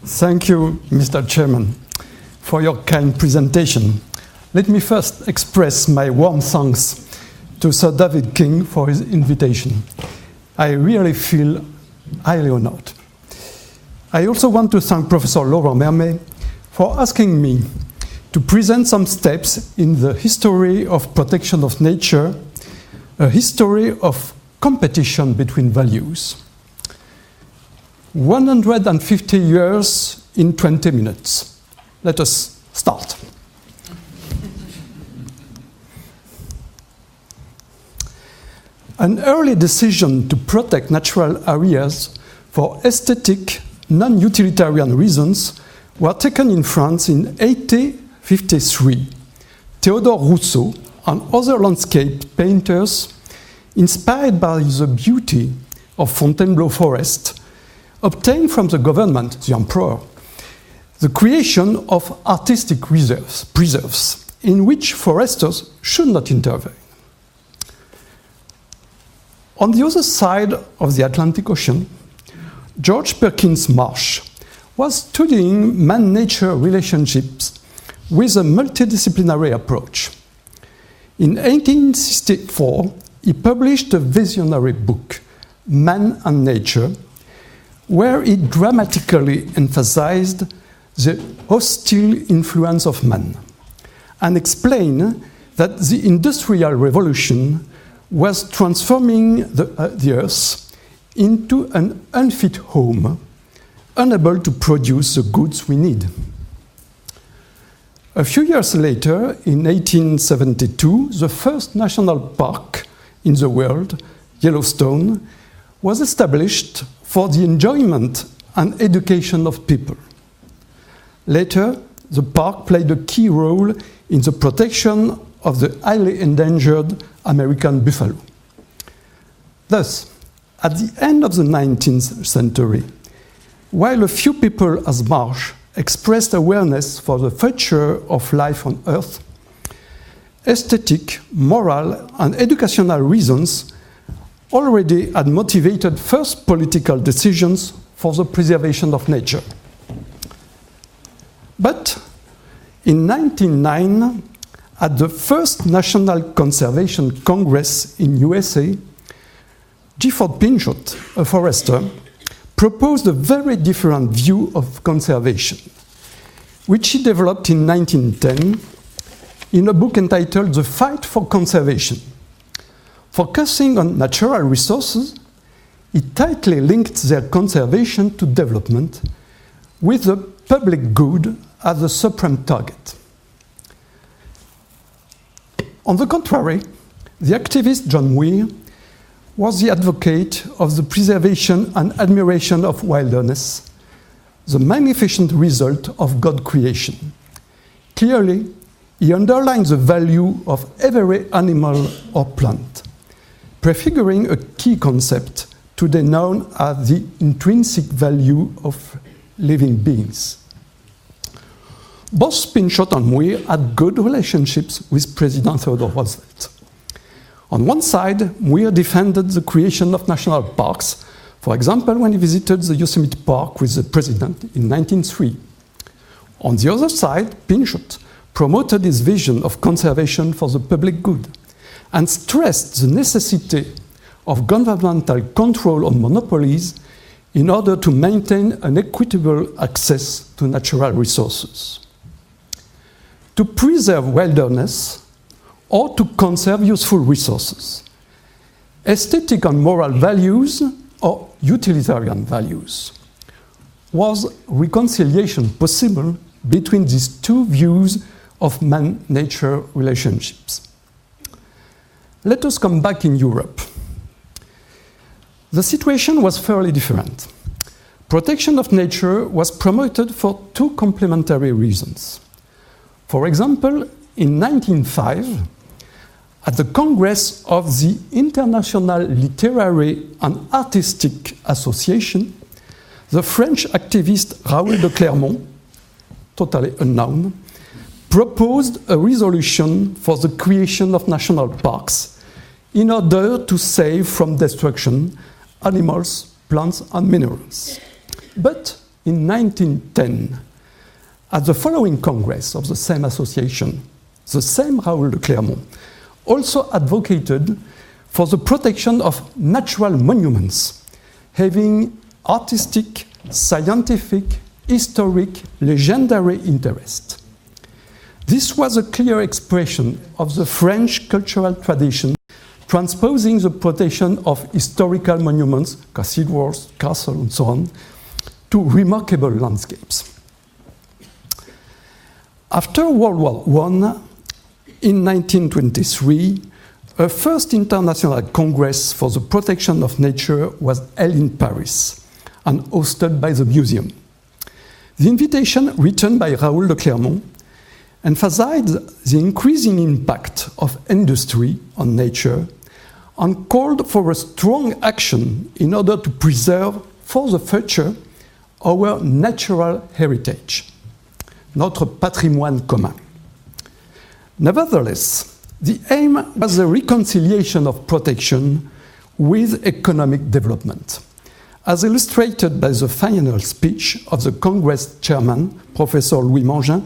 Thank you, Mr. Chairman, for your kind presentation. Let me first express my warm thanks to Sir David King for his invitation. I really feel highly honored. I also want to thank Professor Laurent Mermet for asking me to present some steps in the history of protection of nature, a history of competition between values. 150 years in 20 minutes. Let us start. An early decision to protect natural areas for aesthetic, non-utilitarian reasons were taken in France in 1853. Théodore Rousseau and other landscape painters, inspired by the beauty of Fontainebleau forest, obtained from the government, the emperor, the creation of artistic preserves in which foresters should not intervene. On the other side of the Atlantic Ocean, George Perkins Marsh was studying man-nature relationships with a multidisciplinary approach. In 1864, he published a visionary book, Man and Nature, where he dramatically emphasized the hostile influence of man and explained that the Industrial Revolution was transforming the Earth into an unfit home, unable to produce the goods we need. A few years later, in 1872, the first national park in the world, Yellowstone, was established for the enjoyment and education of people. Later, the park played a key role in the protection of the highly endangered American buffalo. Thus, at the end of the 19th century, while a few people as Marsh expressed awareness for the future of life on Earth, aesthetic, moral, and educational reasons already had motivated first political decisions for the preservation of nature. But in 1909, at the first National Conservation Congress in USA, Gifford Pinchot, a forester, proposed a very different view of conservation, which he developed in 1910 in a book entitled The Fight for Conservation. Focusing on natural resources, he tightly linked their conservation to development, with the public good as the supreme target. On the contrary, the activist John Muir was the advocate of the preservation and admiration of wilderness, the magnificent result of God's creation. Clearly, he underlines the value of every animal or plant, prefiguring a key concept today known as the intrinsic value of living beings. Both Pinchot and Muir had good relationships with President Theodore Roosevelt. On one side, Muir defended the creation of national parks, for example, when he visited the Yosemite Park with the president in 1903. On the other side, Pinchot promoted his vision of conservation for the public good and stressed the necessity of governmental control on monopolies in order to maintain an equitable access to natural resources. To preserve wilderness or to conserve useful resources, aesthetic and moral values or utilitarian values. Was reconciliation possible between these two views of man-nature relationships? Let us come back in Europe. The situation was fairly different. Protection of nature was promoted for two complementary reasons. For example, in 1905, at the Congress of the International Literary and Artistic Association, the French activist Raoul de Clermont, totally unknown, proposed a resolution for the creation of national parks in order to save from destruction animals, plants, and minerals. But in 1910, at the following Congress of the same association, the same Raoul de Clermont also advocated for the protection of natural monuments, having artistic, scientific, historic, legendary interest. This was a clear expression of the French cultural tradition, transposing the protection of historical monuments, cathedrals, castles, and so on, to remarkable landscapes. After World War I, in 1923, a first international Congress for the protection of nature was held in Paris and hosted by the museum. The invitation written by Raoul de Clermont emphasized the increasing impact of industry on nature and called for a strong action in order to preserve for the future our natural heritage, notre patrimoine commun. Nevertheless, the aim was the reconciliation of protection with economic development, as illustrated by the final speech of the Congress chairman, Professor Louis Mangin,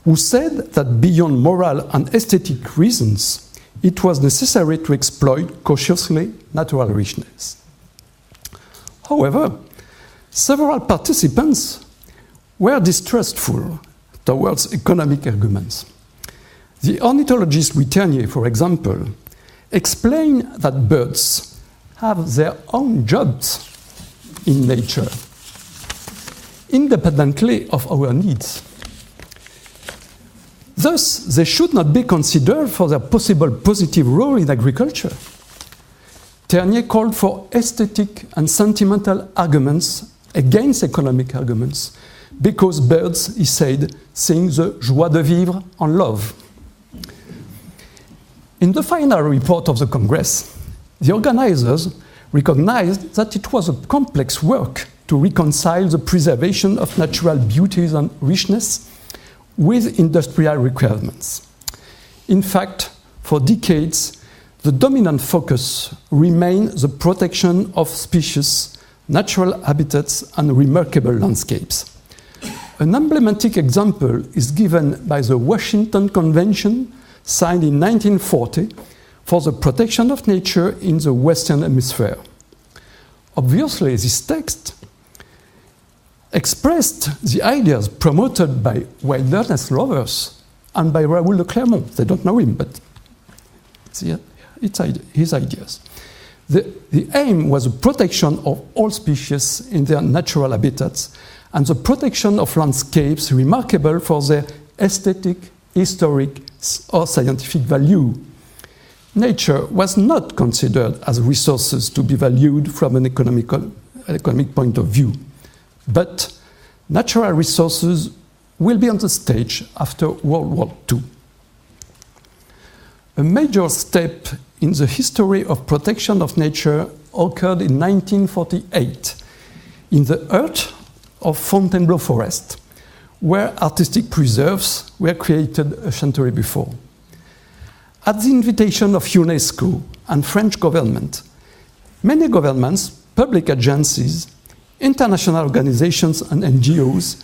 who said that beyond moral and aesthetic reasons, it was necessary to exploit cautiously natural richness. However, several participants were distrustful towards economic arguments. The ornithologist Witternier, for example, explained that birds have their own jobs in nature, independently of our needs. Thus, they should not be considered for their possible positive role in agriculture. Ternier called for aesthetic and sentimental arguments against economic arguments, because birds, he said, sing the joie de vivre and love. In the final report of the Congress, the organizers recognized that it was a complex work to reconcile the preservation of natural beauties and richness with industrial requirements. In fact, for decades, the dominant focus remained the protection of species, natural habitats, and remarkable landscapes. An emblematic example is given by the Washington Convention, signed in 1940, for the protection of nature in the Western Hemisphere. Obviously, this text expressed the ideas promoted by wilderness lovers and by Raoul de Clermont. They don't know him, but it's his ideas. The aim was the protection of all species in their natural habitats and the protection of landscapes remarkable for their aesthetic, historic, or scientific value. Nature was not considered as resources to be valued from an economic point of view. But natural resources will be on the stage after World War II. A major step in the history of protection of nature occurred in 1948 in the heart of Fontainebleau Forest, where artistic preserves were created a century before. At the invitation of UNESCO and French government, many governments, public agencies, international organizations and NGOs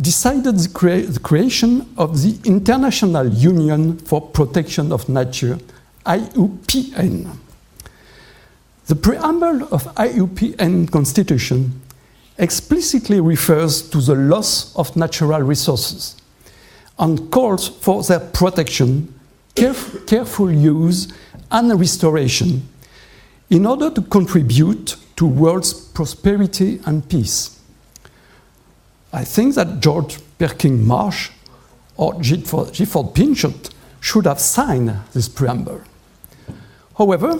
decided the creation of the International Union for Protection of Nature, IUPN. The preamble of IUPN Constitution explicitly refers to the loss of natural resources and calls for their protection, careful use and restoration in order to contribute to world's prosperity and peace. I think that George Perkins Marsh or Gifford Pinchot should have signed this preamble. However,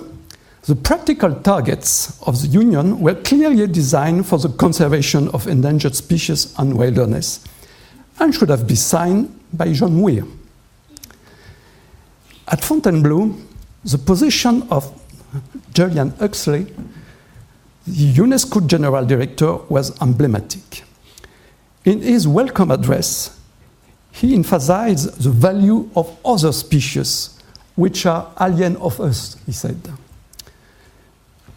the practical targets of the Union were clearly designed for the conservation of endangered species and wilderness, and should have been signed by John Muir. At Fontainebleau, the position of Julian Huxley, the UNESCO General Director, was emblematic. In his welcome address, he emphasized the value of other species which are alien of us, he said.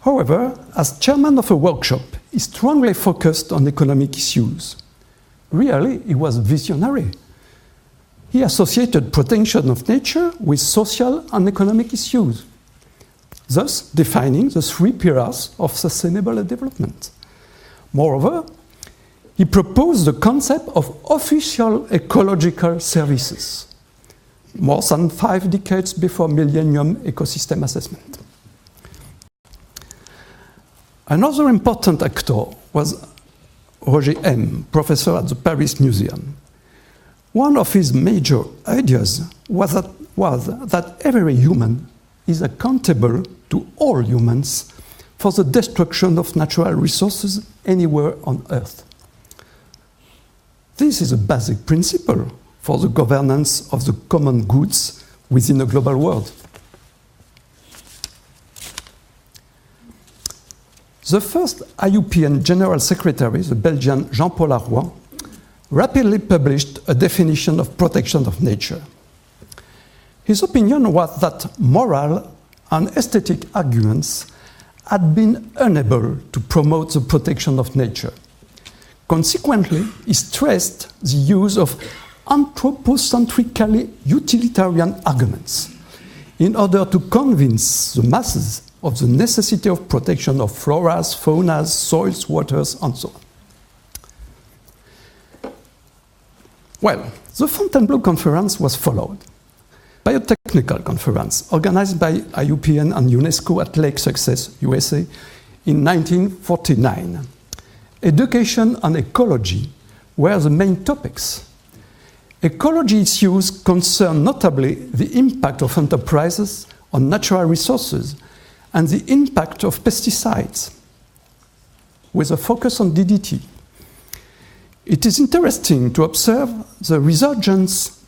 However, as chairman of a workshop, he strongly focused on economic issues. Really, he was visionary. He associated protection of nature with social and economic issues, thus defining the three pillars of sustainable development. Moreover, he proposed the concept of official ecological services, more than 5 decades before Millennium Ecosystem Assessment. Another important actor was Roger M., professor at the Paris Museum. One of his major ideas was that every human is accountable to all humans for the destruction of natural resources anywhere on Earth. This is a basic principle for the governance of the common goods within a global world. The first IUPN General Secretary, the Belgian Jean-Paul Arroy, rapidly published a definition of protection of nature. His opinion was that moral and aesthetic arguments had been unable to promote the protection of nature. Consequently, he stressed the use of anthropocentrically utilitarian arguments in order to convince the masses of the necessity of protection of floras, faunas, soils, waters, and so on. Well, the Fontainebleau Conference was followed by a technical conference organized by IUPN and UNESCO at Lake Success, USA, in 1949. Education and ecology were the main topics. Ecology issues concern notably the impact of enterprises on natural resources and the impact of pesticides, with a focus on DDT. It is interesting to observe the resurgence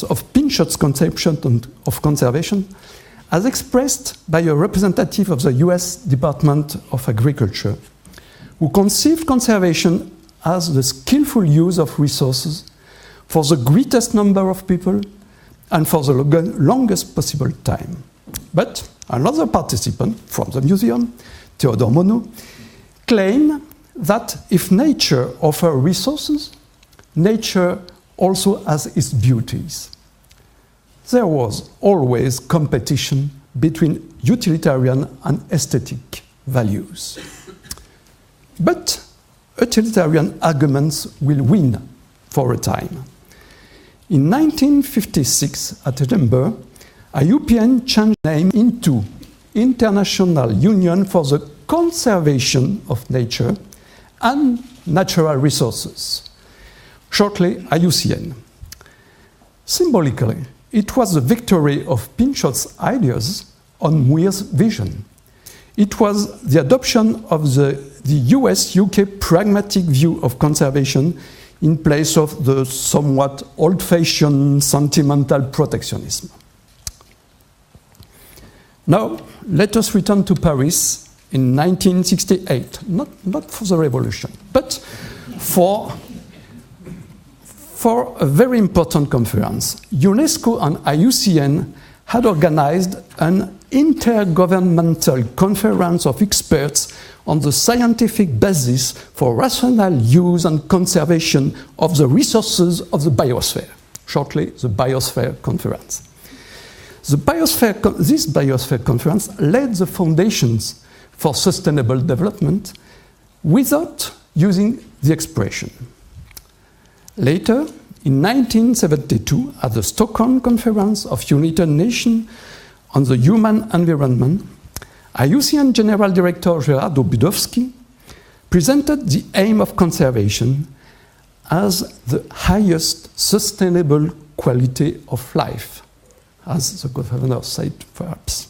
of Pinchot's conception of conservation as expressed by a representative of the US Department of Agriculture, who conceived conservation as the skillful use of resources for the greatest number of people and for the longest possible time. But another participant from the museum, Theodore Monod, claimed that if nature offers resources, nature also has its beauties. There was always competition between utilitarian and aesthetic values. But utilitarian arguments will win for a time. In 1956, at Edinburgh, IUPN changed name into International Union for the Conservation of Nature and Natural Resources, shortly IUCN. Symbolically, it was the victory of Pinchot's ideas on Muir's vision. It was the adoption of the US-UK pragmatic view of conservation in place of the somewhat old-fashioned sentimental protectionism. Now, let us return to Paris in 1968, not for the revolution, but for a very important conference. UNESCO and IUCN had organized an intergovernmental conference of experts on the scientific basis for rational use and conservation of the resources of the biosphere, shortly the Biosphere Conference. This Biosphere Conference laid the foundations for sustainable development without using the expression. Later, in 1972, at the Stockholm Conference of United Nations on the Human Environment, IUCN General Director Gerardo Budowski presented the aim of conservation as the highest sustainable quality of life, as the governor said, perhaps.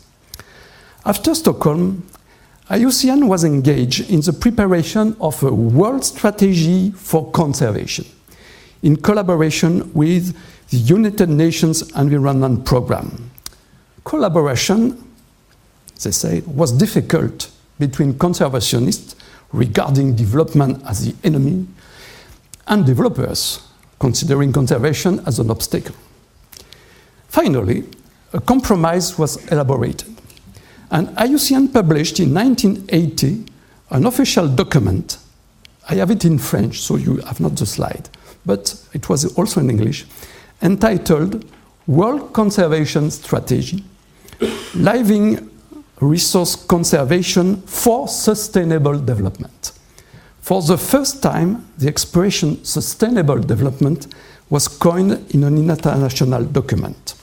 After Stockholm, IUCN was engaged in the preparation of a world strategy for conservation, in collaboration with the United Nations Environment Programme. Collaboration, they say, was difficult between conservationists regarding development as the enemy and developers considering conservation as an obstacle. Finally, a compromise was elaborated, And IUCN published in 1980 an official document. I have it in French, so you have not the slide, but it was also in English, entitled World Conservation Strategy, Living Resource Conservation for Sustainable Development. For the first time, the expression sustainable development was coined in an international document,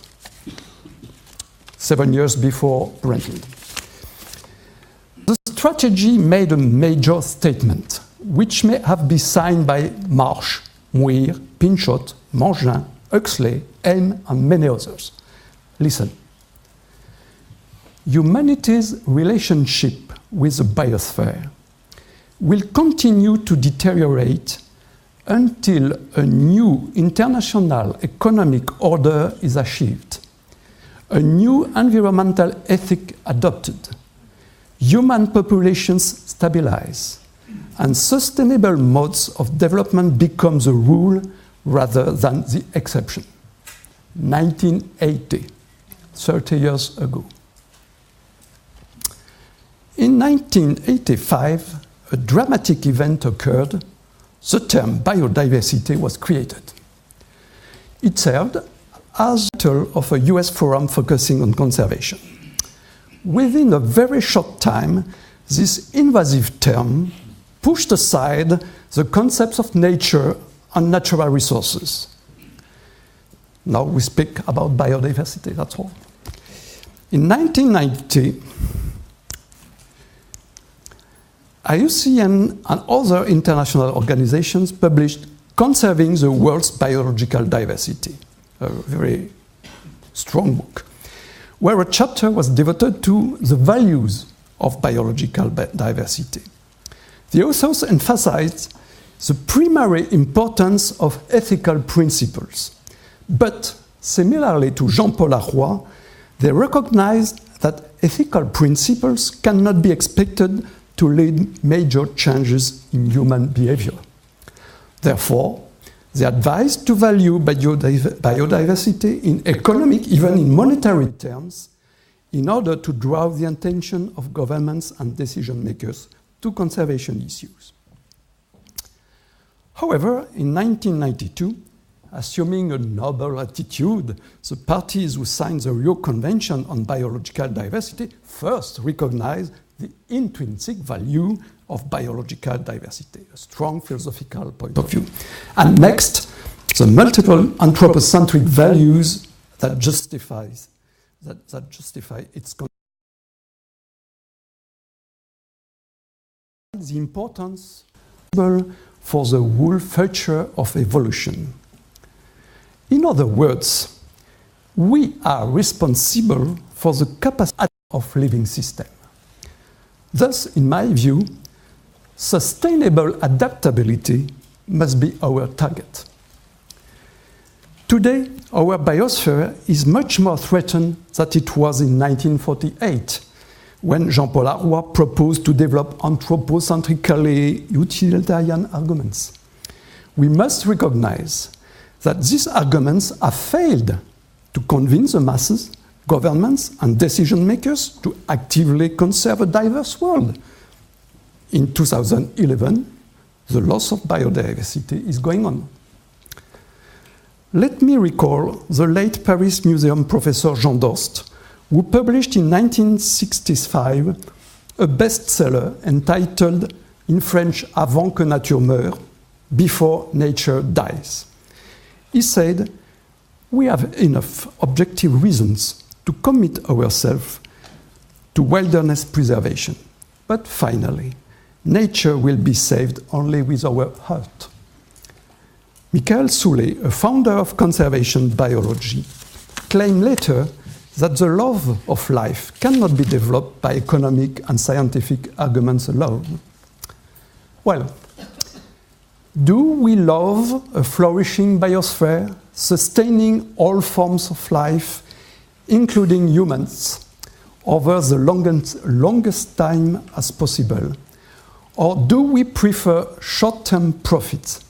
7 years before Blandin. The strategy made a major statement, which may have been signed by Marsh, Muir, Pinchot, Mangin, Huxley, Helm, and many others. Listen. Humanity's relationship with the biosphere will continue to deteriorate until a new international economic order is achieved, a new environmental ethic adopted, human populations stabilize, and sustainable modes of development become the rule rather than the exception. 1980, 30 years ago. In 1985, a dramatic event occurred. The term biodiversity was created. It served as the title of a US forum focusing on conservation. Within a very short time, this invasive term pushed aside the concepts of nature and natural resources. Now we speak about biodiversity, that's all. In 1990, IUCN and other international organizations published Conserving the World's Biological Diversity, a very strong book, where a chapter was devoted to the values of biological diversity. The authors emphasized the primary importance of ethical principles, but similarly to Jean-Paul Arroy, they recognized that ethical principles cannot be expected to lead major changes in human behavior. Therefore, they advised to value biodiversity in economic, even in monetary terms, in order to draw the attention of governments and decision makers to conservation issues. However, in 1992, assuming a noble attitude, the parties who signed the Rio Convention on Biological Diversity first recognized the intrinsic value of biological diversity, a strong philosophical point of view. And next, the multiple anthropocentric values that justify its the importance for the whole future of evolution. In other words, we are responsible for the capacity of living system. Thus, in my view, sustainable adaptability must be our target. Today, our biosphere is much more threatened than it was in 1948, when Jean-Paul Arroy proposed to develop anthropocentrically utilitarian arguments. We must recognize that these arguments have failed to convince the masses, governments, and decision makers to actively conserve a diverse world. In 2011, the loss of biodiversity is going on. Let me recall the late Paris Museum professor Jean Dorst, who published in 1965 a bestseller entitled, in French, Avant que nature meure, Before Nature Dies. He said, we have enough objective reasons to commit ourselves to wilderness preservation. But finally, nature will be saved only with our heart. Michael Soulet, a founder of conservation biology, claimed later that the love of life cannot be developed by economic and scientific arguments alone. Well, do we love a flourishing biosphere, sustaining all forms of life, including humans, over the longest time as possible? Or do we prefer short-term profits,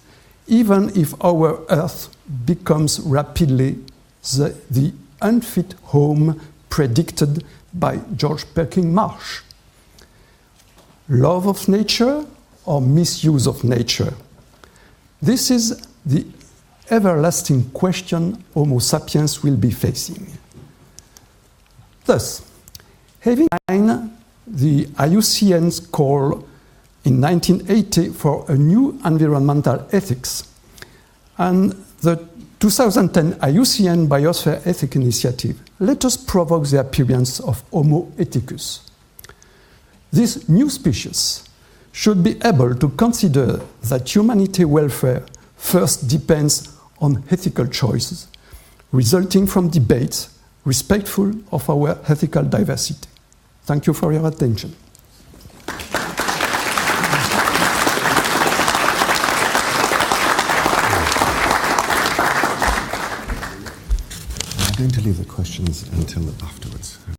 even if our Earth becomes rapidly the unfit home predicted by George Perkin Marsh. Love of nature or misuse of nature? This is the everlasting question Homo sapiens will be facing. Thus, having in mind the IUCN's call in 1980 for a new environmental ethics and the 2010 IUCN Biosphere Ethics Initiative, let us provoke the appearance of Homo ethicus. This new species should be able to consider that humanity welfare first depends on ethical choices, resulting from debates respectful of our ethical diversity. Thank you for your attention. I'm going to leave the questions until afterwards.